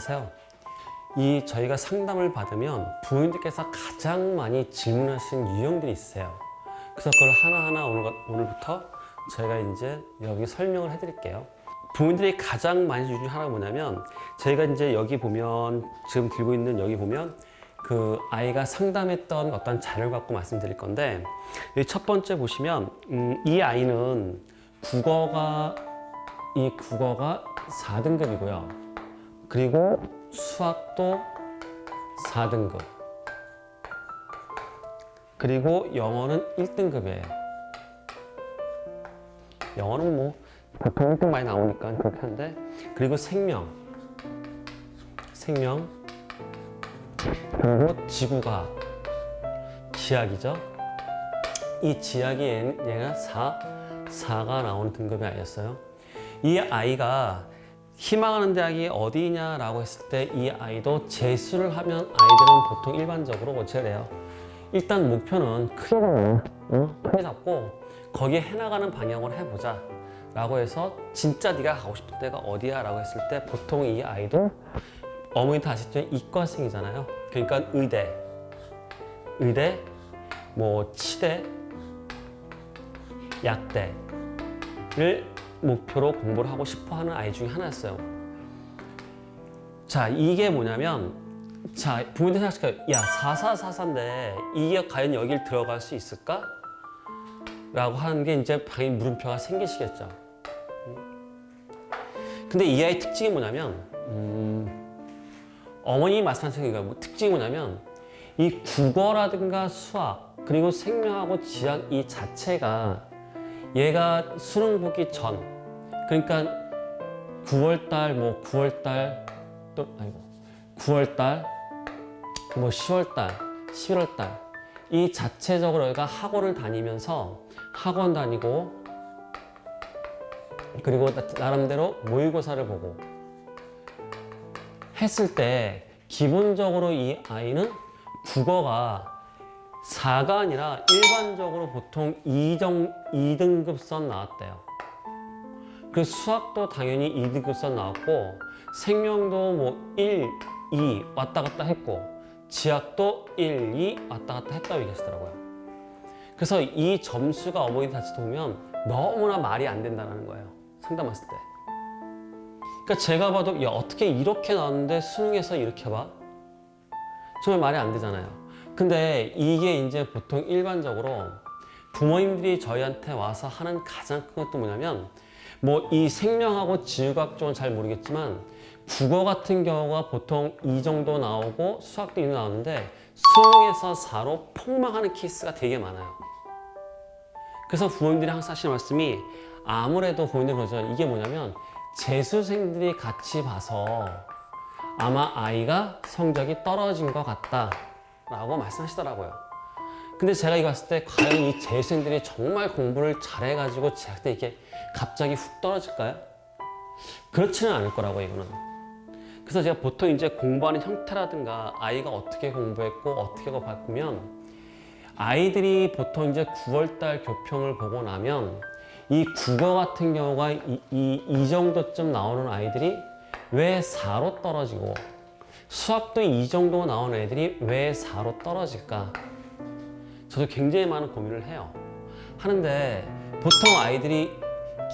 아세요? 저희가 상담을 받으면 부모님들께서 가장 많이 질문하시는 유형들이 있어요. 그래서 그걸 하나하나 오늘부터 저희가 이제 여기 설명을 해드릴게요. 부모님들이 가장 많이 주는 하나가 뭐냐면, 저희가 이제 여기 보면, 지금 들고 있는 여기 보면 그 아이가 상담했던 어떤 자료를 갖고 말씀드릴 건데, 여기 첫 번째 보시면 이 아이는 국어가 4등급이고요. 그리고 수학도 4등급. 그리고 영어는 1등급이에요. 영어는 뭐 보통 1등 많이 나오니까 그렇게 하는데, 그리고 생명, 그리고 지구과학, 지학이죠. 이 지학이 얘가 4가 나오는 등급의 아이였어요. 이 아이가 희망하는 대학이 어디냐라고 했을 때, 이 아이도 재수를 하면 아이들은 보통 일반적으로 어떻게 돼요? 일단 목표는 크게 잡고 거기에 해나가는 방향으로 해보자 라고 해서, 진짜 네가 가고 싶은 데가 어디야 라고 했을 때, 보통 이 아이도 어머니도 아시죠? 이과생이잖아요. 그러니까 의대, 뭐 치대, 약대를 목표로 공부를 하고 싶어 하는 아이 중에 하나였어요. 자, 이게 뭐냐면, 자, 부모님들 생각할까요? 야, 4444인데 이게 과연 여길 들어갈 수 있을까? 라고 하는 게 이제 당연히 물음표가 생기시겠죠. 근데 이 아이 특징이 뭐냐면, 어머니 말씀하신 특징이 뭐냐면, 이 국어라든가 수학, 그리고 생명하고 지학 이 자체가 얘가 수능 보기 전, 그러니까 9월달, 뭐 9월달, 또 아니고 9월달, 뭐 10월달, 11월달 이 자체적으로 얘가 학원을 다니면서 학원 다니고, 그리고 나름대로 모의고사를 보고 했을 때, 기본적으로 이 아이는 국어가 4가 아니라 일반적으로 보통 2등급선 나왔대요. 그 수학도 당연히 2등급선 나왔고, 생명도 뭐 1, 2 왔다 갔다 했고, 지학도 1, 2 왔다 갔다 했다고 얘기하시더라고요. 그래서 이 점수가 어머니 다시 보면 너무나 말이 안 된다는 거예요, 상담했을 때. 그러니까 제가 봐도, 야, 어떻게 이렇게 나왔는데 수능에서 이렇게 봐? 정말 말이 안 되잖아요. 근데 이게 이제 보통 일반적으로 부모님들이 저희한테 와서 하는 가장 큰 것도 뭐냐면, 뭐 이 생명하고 지구과학 쪽은 잘 모르겠지만 국어 같은 경우가 보통 2 정도 나오고 수학도 2 나오는데, 수능에서 4로 폭망하는 케이스가 되게 많아요. 그래서 부모님들이 항상 하시는 말씀이, 아무래도 부모님들이 그러죠. 이게 뭐냐면, 재수생들이 같이 봐서 아마 아이가 성적이 떨어진 것 같다 라고 말씀하시더라고요. 근데 제가 이거 봤을 때, 과연 이 재수생들이 정말 공부를 잘해가지고 재학 때 이게 갑자기 훅 떨어질까요? 그렇지는 않을 거라고, 이거는. 그래서 제가 보통 이제 공부하는 형태라든가 아이가 어떻게 공부했고 어떻게 바꾸면, 아이들이 보통 이제 9월달 교평을 보고 나면 이 국어 같은 경우가 이 정도쯤 나오는 아이들이 왜 4로 떨어지고, 수학도 이 정도 나오는 애들이 왜 4로 떨어질까? 저도 굉장히 많은 고민을 해요. 하는데 보통 아이들이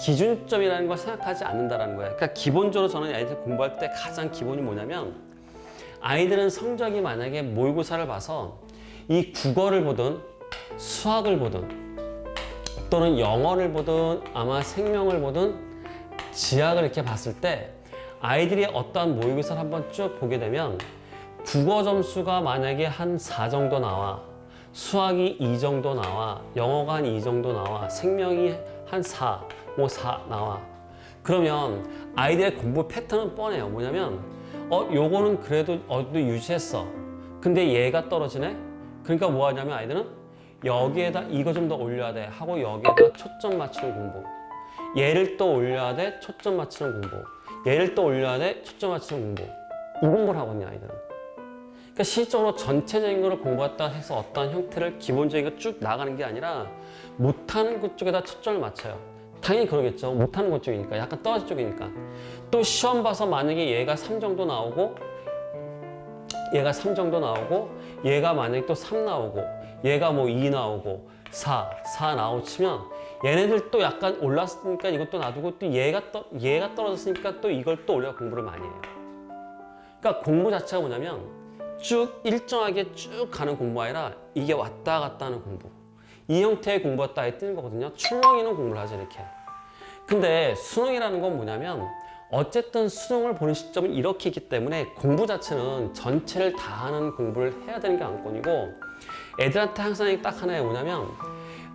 기준점이라는 걸 생각하지 않는다는 거예요. 그러니까 기본적으로 저는 아이들 공부할 때 가장 기본이 뭐냐면, 아이들은 성적이 만약에 모의고사를 봐서 이 국어를 보든 수학을 보든 또는 영어를 보든 아마 생명을 보든 지학을 이렇게 봤을 때, 아이들이 어떠한 모의고사를 한번 쭉 보게 되면 국어 점수가 만약에 한 4 정도 나와, 수학이 2 정도 나와, 영어가 한 2 정도 나와, 생명이 한 4, 뭐 4 나와. 그러면 아이들의 공부 패턴은 뻔해요. 뭐냐면, 요거는 그래도 어디도 유지했어. 근데 얘가 떨어지네? 그러니까 뭐 하냐면, 아이들은 여기에다 이거 좀 더 올려야 돼 하고 여기에다 초점 맞추는 공부, 얘를 또 올려야 돼, 초점 맞추는 공부, 얘를 또 올려야 돼, 초점 맞추는 공부, 이 공부를 하거든요, 아이들은. 그러니까 실적으로 전체적인 걸 공부했다 해서 어떠한 형태를 기본적인 거 쭉 나가는 게 아니라, 못하는 것 쪽에다 초점을 맞춰요. 당연히 그러겠죠. 못하는 것 쪽이니까, 약간 떨어진 쪽이니까. 또 시험 봐서 만약에 얘가 3 정도 나오고 얘가 3 정도 나오고 얘가 만약에 또 3 나오고 얘가 뭐 2 나오고 4 나오고 치면 얘네들 또 약간 올랐으니까 이것도 놔두고 또 얘가 떨어졌으니까 또 이걸 또 올려 공부를 많이 해요. 그러니까 공부 자체가 뭐냐면 쭉 일정하게 쭉 가는 공부가 아니라 이게 왔다 갔다 하는 공부. 이 형태의 공부가 아예 뜨는 거거든요. 출렁이는 공부를 하죠, 이렇게. 근데 수능이라는 건 뭐냐면 어쨌든 수능을 보는 시점은 이렇게 있기 때문에 공부 자체는 전체를 다 하는 공부를 해야 되는 게 관건이고, 애들한테 항상 딱 하나에 뭐냐면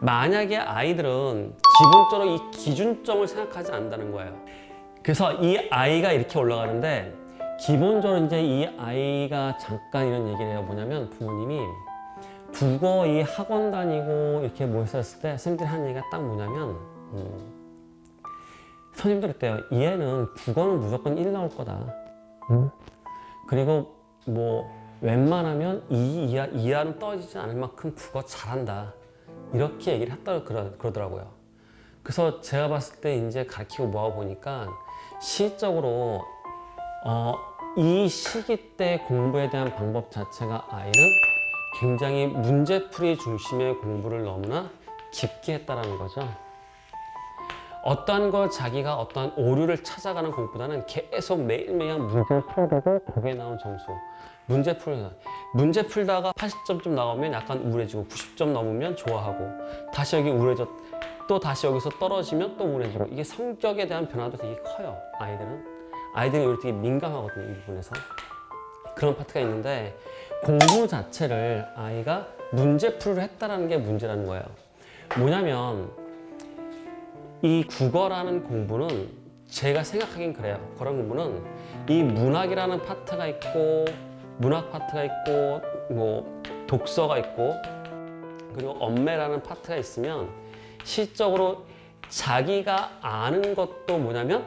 만약에 아이들은 기본적으로 이 기준점을 생각하지 않는다는 거예요. 그래서 이 아이가 이렇게 올라가는데 기본적으로 이제 이 아이가 잠깐 이런 얘기를 해요. 뭐냐면 부모님이 국어 이 학원 다니고 이렇게 모였을 때 선생님들이 하는 얘기가 딱 뭐냐면 선생님들 그랬대요. 얘는 국어는 무조건 1 나올 거다. 그리고 뭐 웬만하면 2 이하는 떨어지지 않을 만큼 국어 잘한다. 이렇게 얘기를 했다고 그러더라고요. 그래서 제가 봤을 때 이제 가르치고 모아 보니까 실질적으로 이 시기 때 공부에 대한 방법 자체가 아이는 굉장히 문제풀이 중심의 공부를 너무나 깊게 했다라는 거죠. 어떠한 걸 자기가 어떠한 오류를 찾아가는 공부보다는 계속 매일매일 문제를 풀고 거기에 나온 점수, 문제 풀다가 80점 좀 나오면 약간 우울해지고 90점 넘으면 좋아하고 다시 여기 우울해져 또 다시 여기서 떨어지면 또 우울해지고, 이게 성격에 대한 변화도 되게 커요. 아이들이 되게 민감하거든요, 이 부분에서. 그런 파트가 있는데 공부 자체를 아이가 문제풀이를 했다라는 게 문제라는 거예요. 뭐냐면 이 국어라는 공부는 제가 생각하긴 그래요. 그런 공부는 이 문학이라는 파트가 있고 문학 파트가 있고 뭐 독서가 있고 그리고 언매라는 파트가 있으면 실적으로 자기가 아는 것도 뭐냐면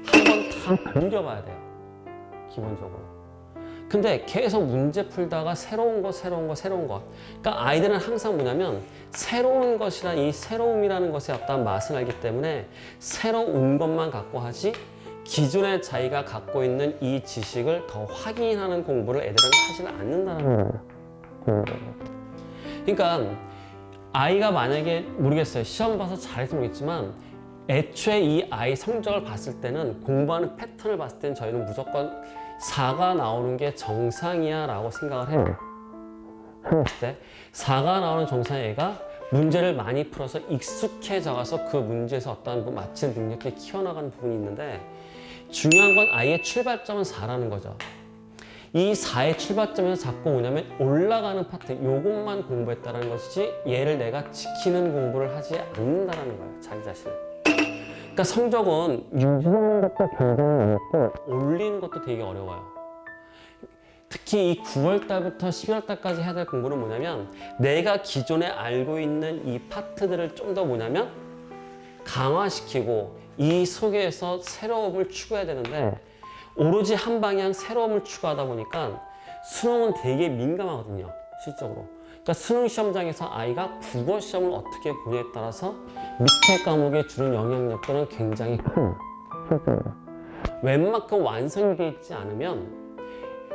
한번 다 던져봐야 돼요. 기본적으로. 근데 계속 문제 풀다가 새로운 것. 그러니까 아이들은 항상 뭐냐면 새로운 것이란 이 새로움이라는 것에 어떤 맛을 알기 때문에 새로운 것만 갖고 하지 기존에 자기가 갖고 있는 이 지식을 더 확인하는 공부를 애들은 하지는 않는다는 거예요. 그러니까 아이가 만약에 모르겠어요. 시험 봐서 잘해서 모르겠지만 애초에 이 아이 성적을 봤을 때는 공부하는 패턴을 봤을 때는 저희는 무조건 4가 나오는 게 정상이야 라고 생각을 해요. 그때 4가 나오는 정상의 애가 문제를 많이 풀어서 익숙해져가서 그 문제에서 어떤 맞힐 능력을 키워나가는 부분이 있는데, 중요한 건 아이의 출발점은 4라는 거죠. 이 4의 출발점에서 자꾸 뭐냐면 올라가는 파트, 요것만 공부했다는 것이지 얘를 내가 지키는 공부를 하지 않는다는 거예요, 자기 자신을. 그러니까 성적은 유지하는 것도 굉장히 어렵고 올리는 것도 되게 어려워요. 특히 이 9월 달부터 11월 달까지 해야 될 공부는 뭐냐면 내가 기존에 알고 있는 이 파트들을 좀 더 뭐냐면 강화시키고 이 속에서 새로움을 추구해야 되는데 오로지 한 방향 새로움을 추구하다 보니까 수능은 되게 민감하거든요, 실적으로. 그러니까 수능 시험장에서 아이가 국어 시험을 어떻게 보냐에 따라서 밑에 과목에 주는 영향력들은 굉장히 큰 실제로. 웬만큼 완성이 되어 있지 않으면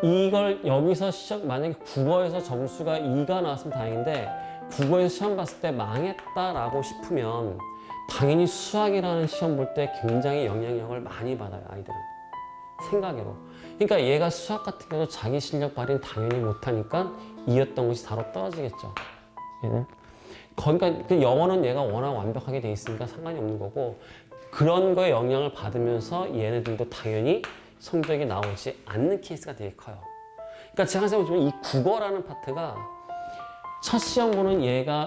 이걸 여기서 시험, 만약에 국어에서 점수가 2가 나왔으면 다행인데 국어에서 시험 봤을 때 망했다라고 싶으면 당연히 수학이라는 시험 볼 때 굉장히 영향력을 많이 받아요, 아이들은. 생각으로. 그러니까 얘가 수학 같은 경우도 자기 실력 발휘는 당연히 못하니까 이었던 것이 다로 떨어지겠죠. 얘는. 그러니까 그 영어는 얘가 워낙 완벽하게 돼 있으니까 상관이 없는 거고, 그런 거에 영향을 받으면서 얘네들도 당연히 성적이 나오지 않는 케이스가 되게 커요. 그러니까 제가 항상 보면 이 국어라는 파트가 첫 시험 보는 얘가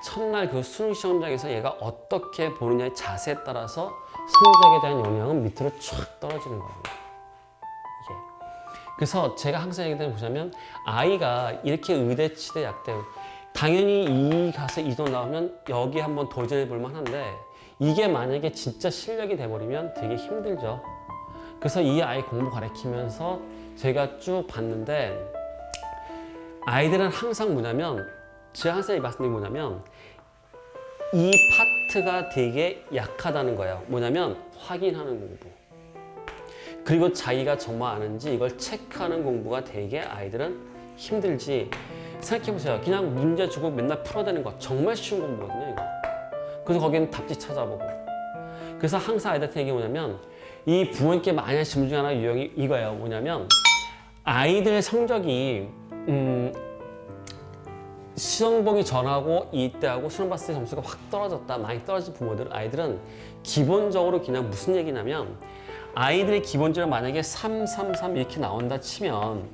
첫날 그 수능 시험장에서 얘가 어떻게 보느냐의 자세에 따라서 성적에 대한 영향은 밑으로 쫙 떨어지는 거예요. 이게. 그래서 제가 항상 얘기를 보자면 아이가 이렇게 의대, 치대, 약대 당연히 이 가서 이도 나오면 여기 한번 도전해 볼 만한데 이게 만약에 진짜 실력이 돼버리면 되게 힘들죠. 그래서 이 아이 공부 가르치면서 제가 쭉 봤는데 아이들은 항상 뭐냐면 제가 항상 말씀드린 뭐냐면 이 파트가 되게 약하다는 거예요. 뭐냐면 확인하는 공부. 그리고 자기가 정말 아는지 이걸 체크하는 공부가 되게 아이들은 힘들지. 생각해보세요. 그냥 문제 주고 맨날 풀어대는 거 정말 쉬운 공부거든요. 이거. 그래서 거기는 답지 찾아보고. 그래서 항상 아이들한테 얘기해 뭐냐면 이 부모님께 많이 하는 질문 중 하나 유형이 이거예요. 뭐냐면 아이들 성적이 시험 보기 전하고 이때하고 수능 봤을 때 점수가 확 떨어졌다, 많이 떨어진 부모들, 아이들은 기본적으로 그냥 무슨 얘기냐면 아이들의 기본적으로 만약에 3, 3, 3 이렇게 나온다 치면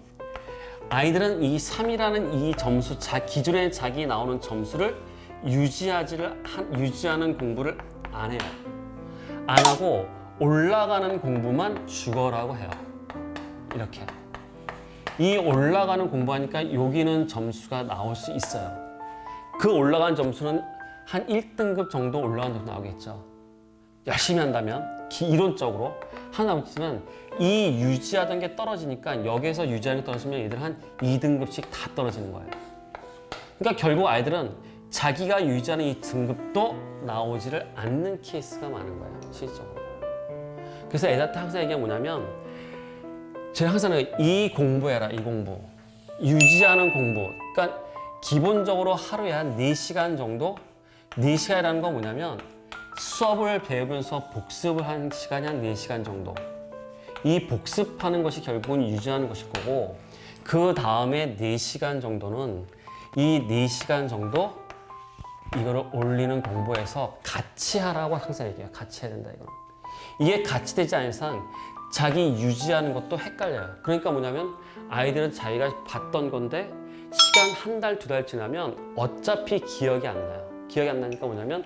아이들은 이 3이라는 이 점수, 기존에 자기 나오는 점수를 유지하는 공부를 안 해요. 안 하고 올라가는 공부만 죽어라고 해요. 이렇게. 이 올라가는 공부하니까 여기는 점수가 나올 수 있어요. 그 올라간 점수는 한 1등급 정도 올라간 점수 나오겠죠. 열심히 한다면 이론적으로 하나 남지만 이 유지하던 게 떨어지니까 여기에서 유지하는 게 떨어지면 얘들 한 2등급씩 다 떨어지는 거예요. 그러니까 결국 아이들은 자기가 유지하는 이 등급도 나오지를 않는 케이스가 많은 거예요. 실질적으로. 그래서 애들한테 항상 얘기하는 뭐냐면 제가 항상 이 공부해라, 이 공부. 유지하는 공부. 그러니까 기본적으로 하루에 한 4시간 정도? 4시간이라는 건 뭐냐면 수업을 배우면서 복습을 하는 시간이 한 4시간 정도. 이 복습하는 것이 결국은 유지하는 것일 거고 그 다음에 4시간 정도는 이 4시간 정도 이거를 올리는 공부에서 같이 하라고 항상 얘기해요. 같이 해야 된다, 이거는. 이게 같이 되지 않은 이상 자기 유지하는 것도 헷갈려요. 그러니까 뭐냐면 아이들은 자기가 봤던 건데 시간 한 달, 2달 지나면 어차피 기억이 안 나요. 기억이 안 나니까 뭐냐면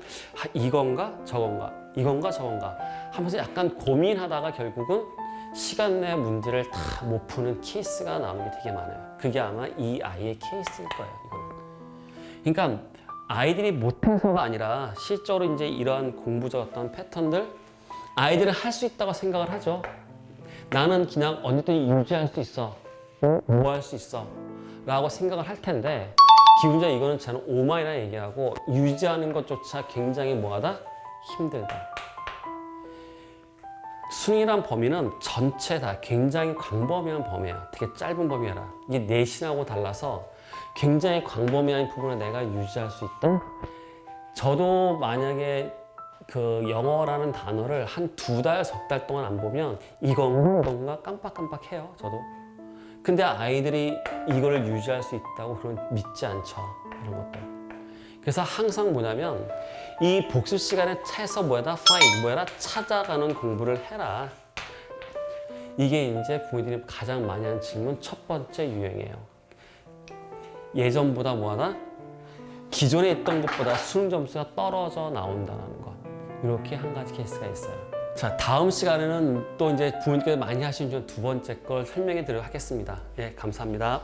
이건가 저건가 이건가 저건가 하면서 약간 고민하다가 결국은 시간 내 문제를 다 못 푸는 케이스가 나오는 게 되게 많아요. 그게 아마 이 아이의 케이스일 거예요. 이거는. 그러니까 아이들이 못해서가 아니라 실제로 이제 이러한 공부적 어떤 패턴들 아이들은 할 수 있다고 생각을 하죠. 나는 그냥 언제든지 유지할 수 있어. 뭐 할 수 있어. 라고 생각을 할 텐데 기본적으로 이거는 저는 오만이라 얘기하고 유지하는 것조차 굉장히 뭐하다? 힘들다. 수능이란 범위는 전체 다 굉장히 광범위한 범위예요. 되게 짧은 범위라. 이게 내신하고 달라서 굉장히 광범위한 부분을 내가 유지할 수 있다. 저도 만약에 그 영어라는 단어를 한 2달, 3달 동안 안 보면 이건가 깜빡깜빡해요. 저도. 근데 아이들이 이걸 유지할 수 있다고 그런 믿지 않죠. 이런 것들. 그래서 항상 뭐냐면 이 복습 시간에 차에서 뭐야다 find, 뭐야다 찾아가는 공부를 해라. 이게 이제 부모님들이 가장 많이 하는 질문 첫 번째 유형이에요. 예전보다 뭐하다? 기존에 있던 것보다 수능 점수가 떨어져 나온다는 것. 이렇게 한 가지 케이스가 있어요. 자, 다음 시간에는 또 이제 부모님께서 많이 하시는 중 2번째 걸 설명해 드리도록 하겠습니다. 예, 감사합니다.